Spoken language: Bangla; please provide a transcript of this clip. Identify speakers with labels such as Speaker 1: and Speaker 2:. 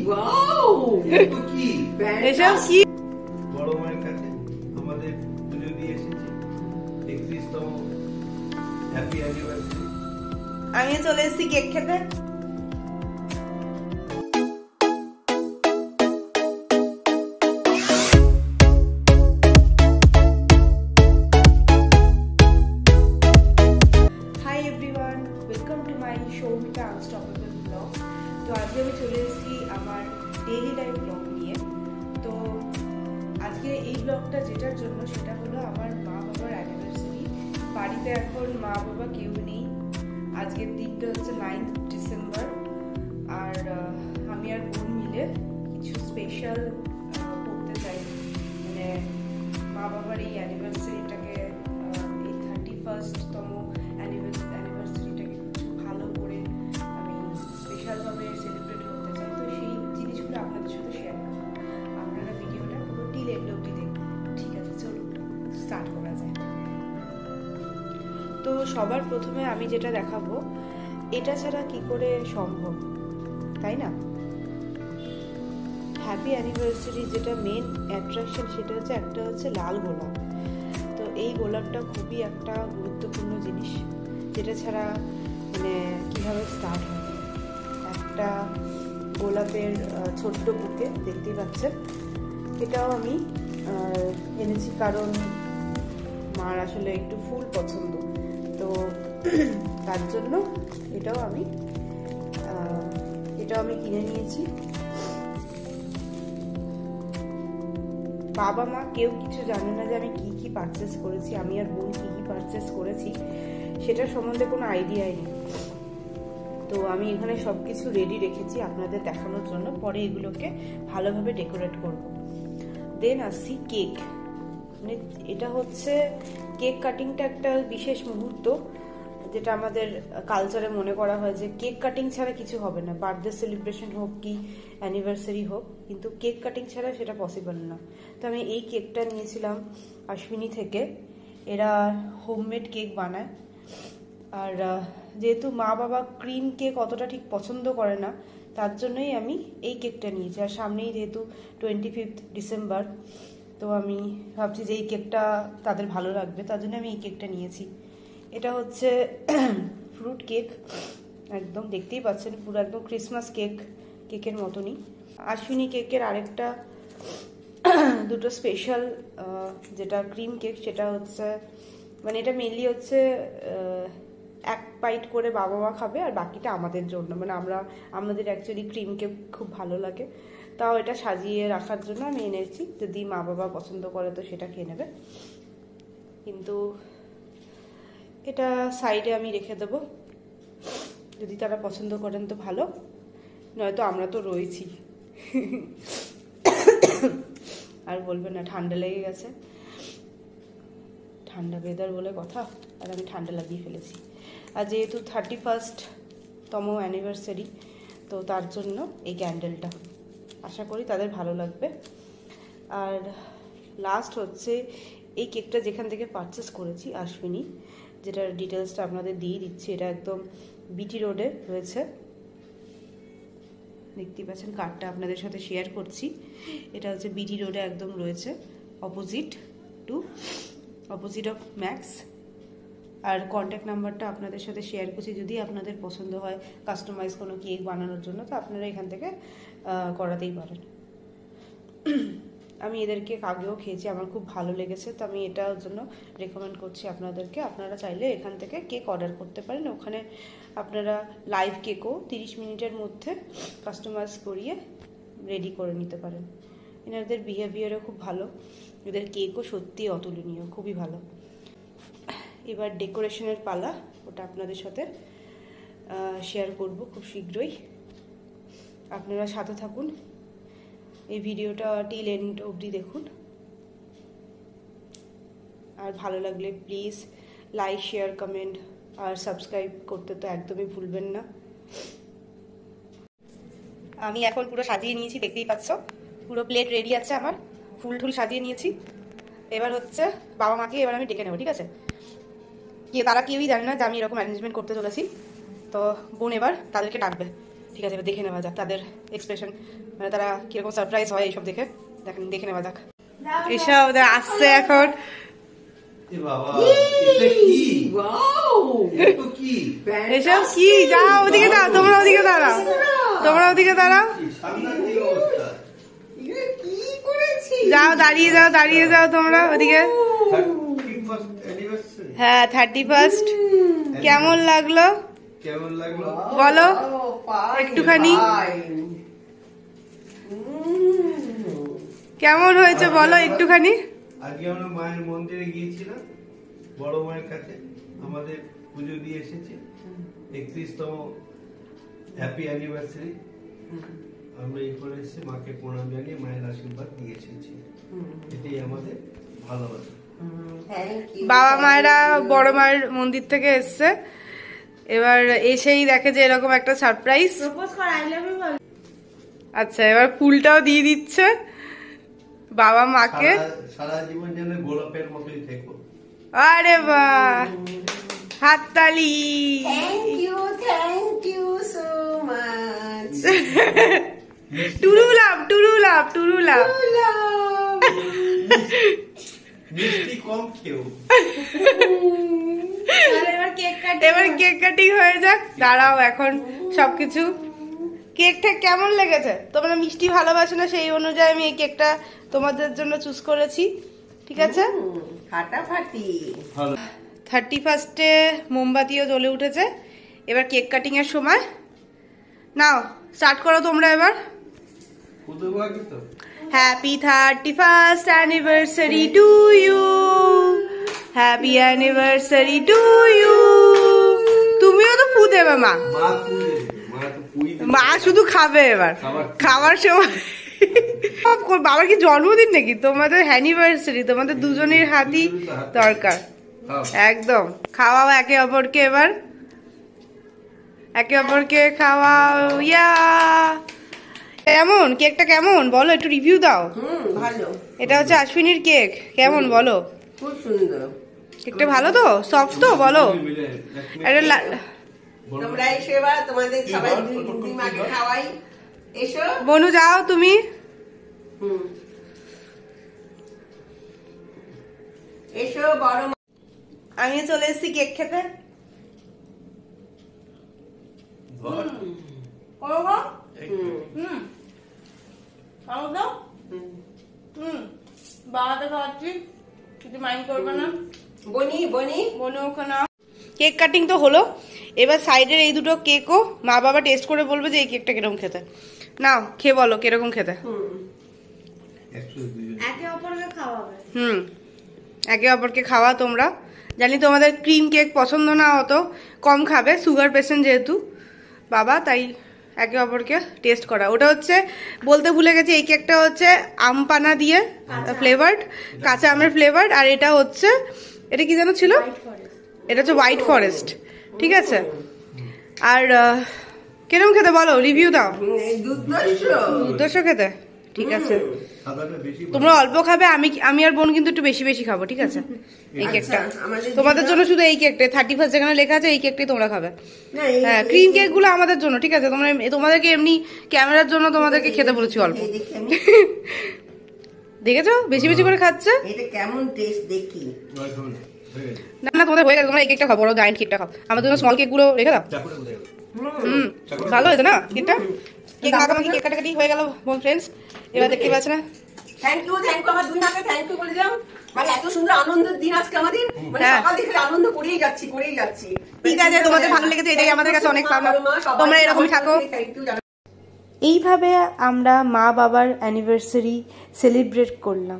Speaker 1: ওয়াও এটা কি
Speaker 2: এসব কি
Speaker 1: বড় মায়ের কাছে আমাদের পুজো দিয়ে এসেছি 31তম হ্যাপি অ্যানিভার্সারি।
Speaker 2: আমি চলে এসেছি কেক খেতে। Hi everyone, welcome to my Soumita unstoppable blog. তো আজকে আমি চলে এসেছি আমার ডেইলি লাইফ ব্লগ নিয়ে। তো আজকে এই ব্লগটা যেটার জন্য সেটা হলো আমার মা বাবার অ্যানিভার্সারি। বাড়িতে এখন মা বাবা কেউ নেই। আজকের দিনটা হচ্ছে 9th ডিসেম্বর। আর আমি আর বোন মিলে কিছু স্পেশাল করতে চাই, মানে মা বাবার এই অ্যানিভার্সারিটাকে, এই 31তম অ্যানিভার্সারিটাকে কিছু ভালো করে আমি স্পেশালভাবে সেলিব্রেট করতে চাই। তো সেই জিনিসগুলো আপনাদের সাথে শেয়ার করব। আপনারা ভিডিওটা পুরো টিল এন্ড অবধি দেখুন। ঠিক আছে, চলুন স্টার্ট করা যায়। তো সবার প্রথমে আমি যেটা দেখাবো, এটা ছাড়া কি করে সম্ভব, তাই না? হ্যাপি অ্যানিভার্সারি যেটা মেন অ্যাট্রাকশন সেটা হচ্ছে একটা হচ্ছে লাল গোলাপ। তো এই গোলাপটা খুবই একটা গুরুত্বপূর্ণ জিনিস, যেটা ছাড়া মানে কীভাবে স্টার্ট হবে। একটা গোলাপের ছোট্ট বুকে দেখতেই পাচ্ছেন, এটাও আমি এনেছি কারণ মার আসলে একটু ফুল পছন্দ, তো তার জন্য এটাও আমি কিনে নিয়েছি। বাবা মা কেউ কিছু জানে না যে আমি কি কি পারচেস করেছি, আমি আর বোন কি কি পারচেস করেছি সেটার সম্বন্ধে কোনো আইডিয়াই নেই। তো আমি এখানে সবকিছু রেডি রেখেছি আপনাদের দেখানোর জন্য, পরে এগুলোকে ভালোভাবে ডেকোরেট করব। দেন আসছি কেক। মানে এটা হচ্ছে কেক কাটিংটা একটা বিশেষ মুহূর্ত, যেটা আমাদের কালচারে মনে করা হয় যে কেক কাটিং ছাড়া কিছু হবে না। বার্থডে সেলিব্রেশন হোক কি অ্যানিভার্সারি হোক, কিন্তু কেক কাটিং ছাড়া সেটা পসিবল না। তো আমি এই কেকটা নিয়েছিলাম অশ্বিনী থেকে। এরা হোমমেড কেক বানায়। আর যেহেতু মা বাবা ক্রিম কেক অতটা ঠিক পছন্দ করে না, তার জন্যই আমি এই কেকটা নিয়েছি। আর সামনেই যেহেতু 25th ডিসেম্বর, তো আমি ভাবছি যে এই কেকটা তাদের ভালো লাগবে, তার জন্য আমি এই কেকটা নিয়েছি। এটা হচ্ছে ফ্রুট কেক, একদম দেখতেই পাচ্ছেন পুরো একদম ক্রিসমাস কেকের মতনই। আশ্বিনী কেকের আরেকটা দুটো স্পেশাল যেটা ক্রিম কেক, সেটা হচ্ছে মানে এটা মেনলি হচ্ছে এক বাইট করে বাবা মা খাবে আর বাকিটা আমাদের জন্য। মানে আমাদের অ্যাকচুয়ালি ক্রিম কেক খুব ভালো লাগে, তাও এটা সাজিয়ে রাখার জন্য আমি এনেছি। যদি মা বাবা পছন্দ করে তো সেটা খেয়ে নেবে, কিন্তু এটা সাইডে আমি রেখে দেবো। যদি তারা পছন্দ করেন তো ভালো, নয়তো আমরা তো রয়েছি। আর বলবেন না ঠান্ডা লেগে গেছে, ঠান্ডা ওয়েদার বলে কথা, আর আমি ঠান্ডা লাগিয়ে ফেলেছি। আর যেহেতু 31তম অ্যানিভার্সারি, তো তার জন্য এই ক্যান্ডেলটা, আশা করি তাদের ভালো লাগবে। আর লাস্ট হচ্ছে এই কেকটা যেখান থেকে পারচেস করেছি আশ্বিনী, যেটার ডিটেলসটা আপনাদের দিয়ে দিচ্ছি। এটা একদম বিটি রোডে রয়েছে, দেখতেই পাচ্ছেন কার্ডটা আপনাদের সাথে শেয়ার করছি। এটা হচ্ছে বিটি রোডে একদম রয়েছে, অপোজিট অফ ম্যাক্স। আর কন্ট্যাক্ট নাম্বারটা আপনাদের সাথে শেয়ার করছি, যদি আপনাদের পছন্দ হয় কাস্টমাইজ কোনো কেক বানানোর জন্য, তো আপনারা এখান থেকে করাতেই পারেন। আমি এদের কেক আগেও খেয়েছি, আমার খুব ভালো লেগেছে, তো আমি এটার জন্য রেকমেন্ড করছি আপনাদেরকে। আপনারা চাইলে এখান থেকে কেক অর্ডার করতে পারেন। ওখানে আপনারা লাইভ কেকও 30 মিনিটের মধ্যে কাস্টমাইজ করিয়ে রেডি করে নিতে পারেন। এনাদের বিহেভিয়ারও খুব ভালো, এদের কেকও সত্যি অতুলনীয়, খুবই ভালো। এবার ডেকোরেশনের পালা, ওটা আপনাদের সাথে শেয়ার করব খুব শীঘ্রই। আপনারা সাথে থাকুন, এই ভিডিওটা টিল এন্ড অবধি দেখুন। আর ভালো লাগলে প্লিজ লাইক, শেয়ার, কমেন্ট আর সাবস্ক্রাইব করতে তো একদমই ভুলবেন না। আমি এখন পুরো সাজিয়ে নিয়েছি, দেখতেই পাচ্ছ পুরো প্লেট রেডি আছে আমার, ফুল টুল সাজিয়ে নিয়েছি। এবার হচ্ছে বাবা মাকে এবার আমি ডেকে নেবো, ঠিক আছে? তারা কেউই জানে না যে আমি এরকম অ্যারেঞ্জমেন্ট করতে চলেছি, তো বোন এবার তাদেরকে ডাকবে। ঠিক আছে, এবার দেখে নেওয়া যাক তাদের এক্সপ্রেশন, মানে তারা কিরকম সারপ্রাইজ হয় এইসব দেখে। দেখে নেওয়া যাক। এসব আসছে এখন।
Speaker 1: এ বাবা, এটা কি? এটা কি?
Speaker 2: এসব কি? যাও ওদিকে দাও, তোমরা ওদিকে দাঁড়াও, তোমরা ওদিকে দাঁড়াও,
Speaker 1: সাংঘাতিক অবস্থা।
Speaker 2: যাও দাঁড়িয়ে যাও তোমরা ওদিকে।
Speaker 1: 31st anniversary?
Speaker 2: হ্যাঁ 31st। কেমন লাগলো বলো একটুখানি, কেমন হয়েছে বলো একটুখানি।
Speaker 1: আজকে আমরা মায়ের মন্দিরে গিয়েছিলাম, বড় মায়ের কাছে আমাদের পুজো দিয়ে এসেছি। 31তম হ্যাপি অ্যানিভার্সারি আমরা এই করে এসেছি, মাকে প্রণাম জানিয়ে মায়ের আশীর্বাদ দিয়ে এসেছি। এটাই আমাদের ভালোবাসা।
Speaker 2: বাবা মায়েরা বড় মায়ের মন্দির থেকে এসছে, এবার এসেই দেখে যে এরকম একটা সারপ্রাইজ। আচ্ছা, এবার ফুলটাও দিয়ে দিচ্ছে বাবা মাকে।
Speaker 1: সারা জীবন যেন গোলাপের মতোই থেকো।
Speaker 2: আরে বাহ, হাততালি।
Speaker 3: Thank you so much.
Speaker 2: True love.
Speaker 1: মিষ্টি কম খেও।
Speaker 2: এবার কেক কাটিং হয়ে যাক। দাঁড়াও, এখন সবকিছু। কেকটা কেমন লেগেছে? তোমরা মিষ্টি ভালোবাসো না, সেই অনুযায়ী আমি এই কেকটা তোমাদের জন্য চুজ করেছি। ঠিক আছে,
Speaker 3: ফাটাফাটি।
Speaker 2: 31st-এ মোমবাতিও জ্বলে উঠেছে। এবার কেক কাটিং এর সময়। নাও স্টার্ট করো তোমরা এবার। Happy 31st anniversary to you, happy anniversary to you. তুমিও তো ফু দেবে মা। মা শুধু খাবে এবার, খাওয়ার সময়। বাবার কি জন্মদিন নাকি? তোমাদের অ্যানিভার্সারি, তোমাদের দুজনের হাতই দরকার। একদম খাওয়াও একে অপরকে, এবার একে অপরকে খাওয়াও। ইয়া, কেমন কেকটা কেমন বলো, একটু রিভিউ দাও।
Speaker 3: ভালো।
Speaker 2: এটা হচ্ছে আশ্বিনীর কেক, কেমন বলো?
Speaker 3: খুব সুন্দর।
Speaker 2: কেকটা ভালো তো, সফট তো বলো।
Speaker 3: তোমরা এসো এবার, তোমাদের সবাই দুই মাকে খাওয়াই। এসো
Speaker 2: বনু, যাও তুমি।
Speaker 3: এসো বড়।
Speaker 2: আমি চলে এসেছি কেক খেতে। বাবাতে খাওয়াচ্ছি, কিছু মাইন্ড করবে না। বনি ওখানে কেক কাটিং তো হলো, এবার সাইডের এই দুটো কেকও মা বাবা টেস্ট করে বলবে যে এই কেকটা কিরকম খেতে। নাও খেয়ে বলো কিরকম খেতে। একে অপরকে খাওয়া তোমরা। জানি তোমাদের ক্রিম কেক পছন্দ না, অত কম খাবে, সুগার পেশেন্ট যেহেতু বাবা, তাই একে অপরকে টেস্ট করা। ওটা হচ্ছে বলতে ভুলে গেছি, এই কেকটা হচ্ছে আম পানা দিয়ে ফ্লেভার্ড, কাঁচা আমের ফ্লেভার্ড। আর এটা হচ্ছে, এটা কি যেন ছিল, এটা হচ্ছে হোয়াইট ফরেস্ট। ঠিক আছে, আর কিরকম খেতে বলো, রিভিউ দাও। দুর্ধর্ষ খেতে। ঠিক আছে, তোমরা অল্প খাবে, আমি আর বোন কিন্তু একটু বেশি বেশি খাবো। ঠিক আছে, এই কেকটা তোমাদের জন্য, শুধু এই কেকটা 31st যেখানে লেখা আছে এই কেকটাই তোমরা খাবে। হ্যাঁ, ক্রিম কেক গুলো আমাদের জন্য। ঠিক আছে, তোমাদেরকে এমনি ক্যামেরার জন্য তোমাদেরকে খেতে বলেছি অল্প। দেখেছো বেশি বেশি করে খাচ্ছে।
Speaker 3: এটা কেমন টেস্ট দেখি।
Speaker 2: না তোমাদের হয়ে গেছে, তোমরা এই কেকটা খাও, বড় জায়ান্ট কেকটা খাও। আমাদের জন্য স্মল কেক গুলো রেখে দাও। ভালো হয়েছে না কেকটা? কেক মাখামাখি কেক কাটাকাটি হয়ে গেল বোন ফ্রেন্ডস। এবার দেখতে পাচ্ছ না,
Speaker 3: থ্যাংক ইউ আমার দুই হাতে থ্যাংক ইউ বলে দিলাম। মানে এত সুন্দর আনন্দের দিন আজকে আমাদের, মানে সকাল থেকে আনন্দ করেই যাচ্ছি।
Speaker 2: ঠিক আছে, তোমাদের ভালো লেগেছে, এটাই আমাদের কাছে অনেক পাওনা। তোমরা এরকম থাকো। এইভাবে আমরা মা বাবার অ্যানিভার্সারি সেলিব্রেট করলাম।